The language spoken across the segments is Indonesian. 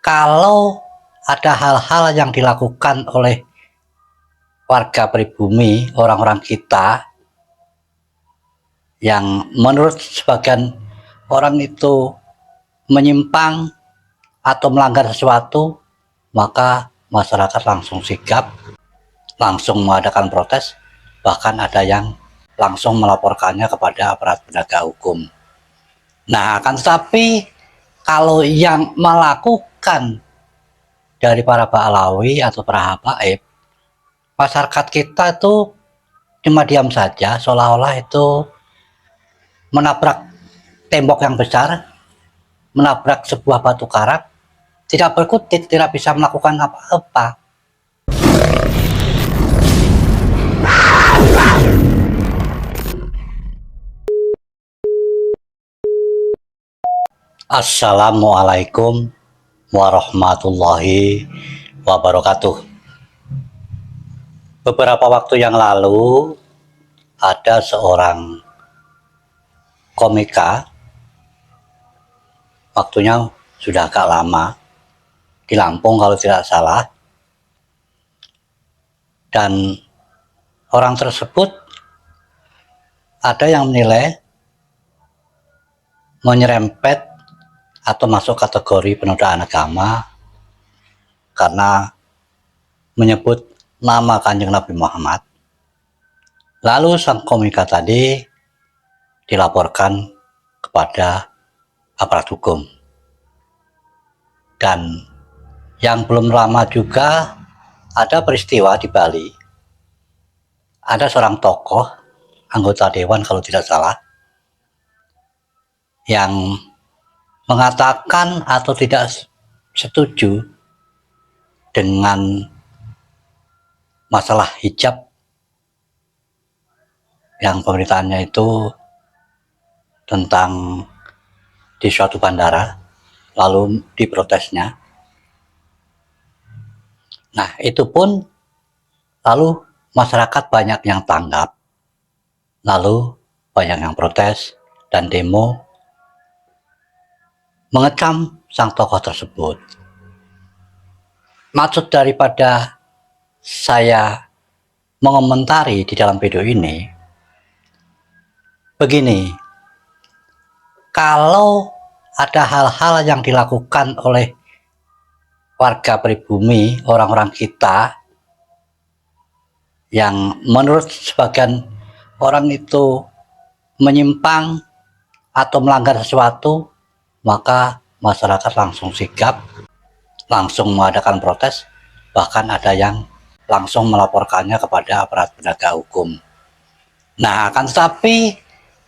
kalau ada hal-hal yang dilakukan oleh warga pribumi, orang-orang kita, yang menurut sebagian orang itu menyimpang atau melanggar sesuatu, maka masyarakat langsung sigap, langsung mengadakan protes, bahkan ada yang langsung melaporkannya kepada aparat penegak hukum. Nah, akan tetapi kalau yang melakukan dari para Ba'alawi atau para habaib, masyarakat kita itu cuma diam saja, seolah-olah itu menabrak tembok yang besar, menabrak sebuah batu karang, tidak berkutik, tidak bisa melakukan apa-apa. Assalamualaikum warahmatullahi wabarakatuh. Beberapa waktu yang lalu ada seorang komika, waktunya sudah agak lama, di Lampung kalau tidak salah, dan orang tersebut ada yang menilai menyerempet atau masuk kategori penodaan agama karena menyebut nama Kanjeng Nabi Muhammad. Lalu sang komika tadi dilaporkan kepada aparat hukum. Dan yang belum lama juga ada peristiwa di Bali. Ada seorang tokoh, anggota dewan kalau tidak salah, yang mengatakan atau tidak setuju dengan masalah hijab yang pemberitaannya itu tentang di suatu bandara, lalu diprotesnya. Nah, itu pun lalu masyarakat banyak yang tanggap, lalu banyak yang protes dan demo mengecam sang tokoh tersebut. Maksud daripada saya mengomentari di dalam video ini begini, kalau ada hal-hal yang dilakukan oleh warga pribumi, orang-orang kita, yang menurut sebagian orang itu menyimpang atau melanggar sesuatu, maka masyarakat langsung sigap, langsung mengadakan protes, bahkan ada yang langsung melaporkannya kepada aparat penegak hukum. Nah, akan tetapi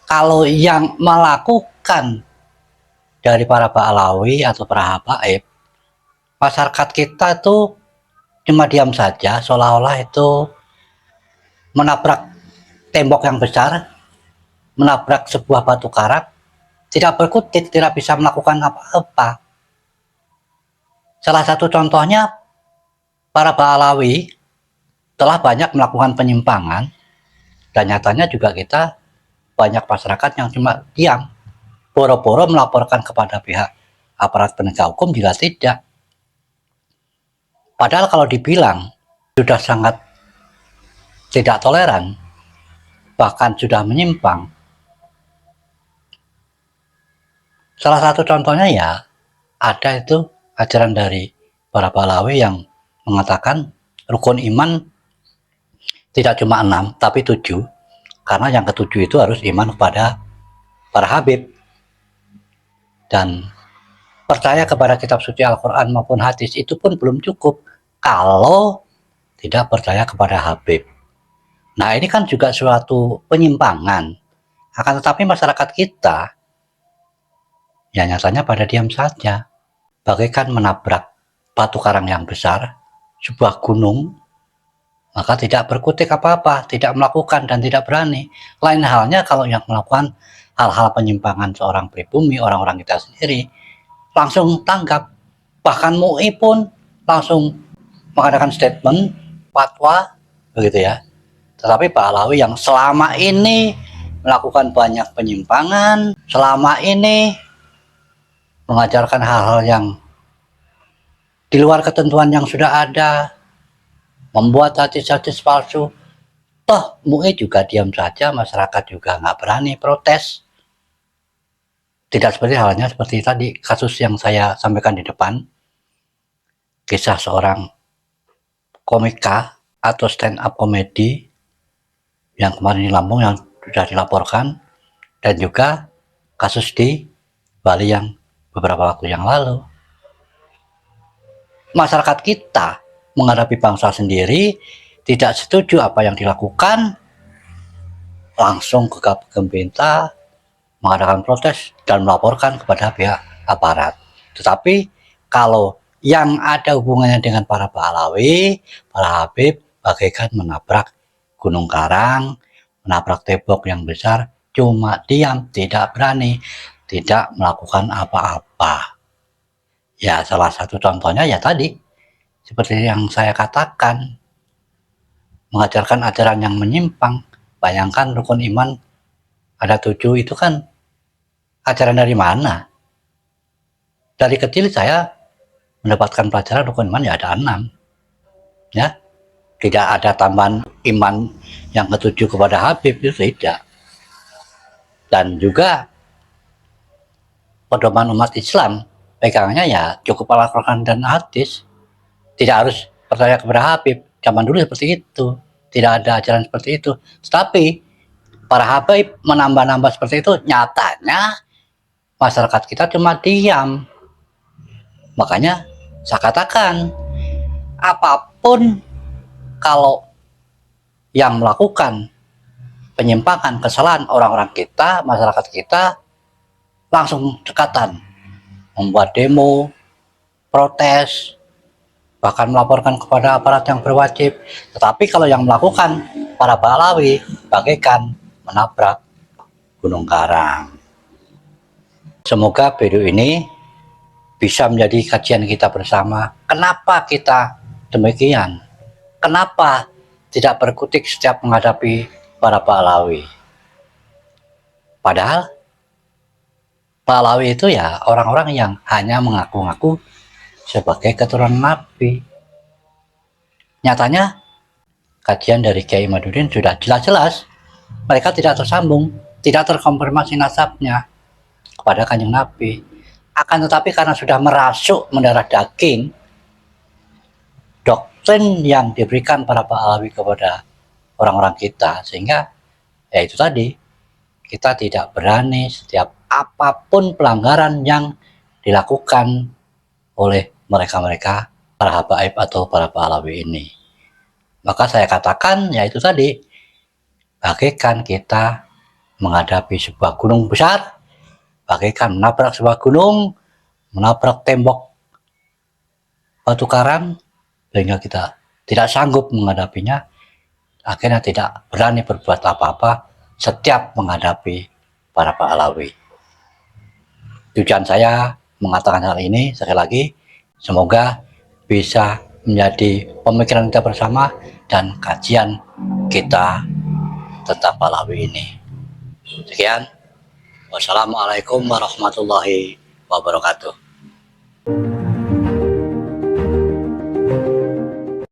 kalau yang melakukan dari para Ba'alawi atau para habaib, masyarakat kita itu cuma diam saja, seolah-olah itu menabrak tembok yang besar, menabrak sebuah batu karang, tidak berkutik, tidak bisa melakukan apa-apa. Salah satu contohnya, para Ba'alawi telah banyak melakukan penyimpangan, dan nyatanya juga kita banyak masyarakat yang cuma diam, boro-boro melaporkan kepada pihak aparat penegak hukum jika tidak. Padahal kalau dibilang sudah sangat tidak toleran, bahkan sudah menyimpang. Salah satu contohnya ya, ada itu ajaran dari para Ba'alawi yang mengatakan rukun iman tidak cuma 6, tapi 7. Karena yang ketujuh itu harus iman kepada para habib. Dan percaya kepada kitab suci Al-Quran maupun hadis itu pun belum cukup kalau tidak percaya kepada habib. Nah, ini kan juga suatu penyimpangan. Akan tetapi masyarakat kita ya nyatanya pada diam saja, bagaikan menabrak batu karang yang besar, sebuah gunung, maka tidak berkutik apa-apa, tidak melakukan dan tidak berani. Lain halnya kalau yang melakukan hal-hal penyimpangan seorang pribumi, orang-orang kita sendiri, langsung tanggap. Bahkan MUI pun langsung mengadakan statement, fatwa, begitu ya. Tetapi Ba'alawi yang selama ini melakukan banyak penyimpangan, selama ini mengajarkan hal-hal yang di luar ketentuan yang sudah ada, membuat hadis-hadis palsu. Toh MUI juga diam saja, masyarakat juga nggak berani protes. Tidak seperti halnya seperti tadi kasus yang saya sampaikan di depan, kisah seorang komika atau stand up komedi yang kemarin di Lampung yang sudah dilaporkan, dan juga kasus di Bali yang beberapa waktu yang lalu. Masyarakat kita menghadapi bangsa sendiri tidak setuju apa yang dilakukan, langsung gegap gempita mengadakan protes dan melaporkan kepada pihak aparat. Tetapi kalau yang ada hubungannya dengan para pahlawi, para Habib, bagaikan menabrak gunung karang, menabrak tembok yang besar, cuma diam, tidak berani, tidak melakukan apa-apa. Ya, salah satu contohnya ya tadi, seperti yang saya katakan, mengajarkan ajaran yang menyimpang. Bayangkan rukun iman ada 7, itu kan ajaran dari mana? Dari kecil saya mendapatkan pelajaran rukun iman ya ada 6. Ya, tidak ada tambahan iman yang ketujuh kepada Habib, itu tidak. Dan juga pedoman umat Islam, pegangannya ya cukup Al-Quran dan hadis. Tidak harus percaya kepada Habib. Zaman dulu seperti itu. Tidak ada ajaran seperti itu. Tetapi para Habib menambah-nambah seperti itu, nyatanya masyarakat kita cuma diam. Makanya saya katakan, apapun kalau yang melakukan penyimpangan, kesalahan orang-orang kita, masyarakat kita, langsung cekatan membuat demo, protes, bahkan melaporkan kepada aparat yang berwajib. Tetapi kalau yang melakukan para pahlawi, bagaikan menabrak gunung karang. Semoga video ini bisa menjadi kajian kita bersama. Kenapa kita demikian? Kenapa tidak berkutik setiap menghadapi para pahlawi? Padahal pahlawi itu ya orang-orang yang hanya mengaku-ngaku sebagai keturunan Nabi. Nyatanya kajian dari Kiai Imaduddin sudah jelas-jelas mereka tidak tersambung, tidak terkonfirmasi nasabnya kepada Kanjeng Nabi. Akan tetapi karena sudah merasuk mendarah daging doktrin yang diberikan para pahlawi kepada orang-orang kita, sehingga ya itu tadi, kita tidak berani setiap apapun pelanggaran yang dilakukan oleh mereka-mereka, para habaib atau para pahlawi ini. Maka saya katakan ya itu tadi, bagaikan kita menghadapi sebuah gunung besar, bagaikan menabrak sebuah gunung, menabrak tembok batu karang, sehingga kita tidak sanggup menghadapinya, akhirnya tidak berani berbuat apa-apa setiap menghadapi para pahlawi. Tujuan saya mengatakan hal ini sekali lagi, semoga bisa menjadi pemikiran kita bersama dan kajian kita tentang pahlawi ini. Sekian. Wassalamualaikum warahmatullahi wabarakatuh.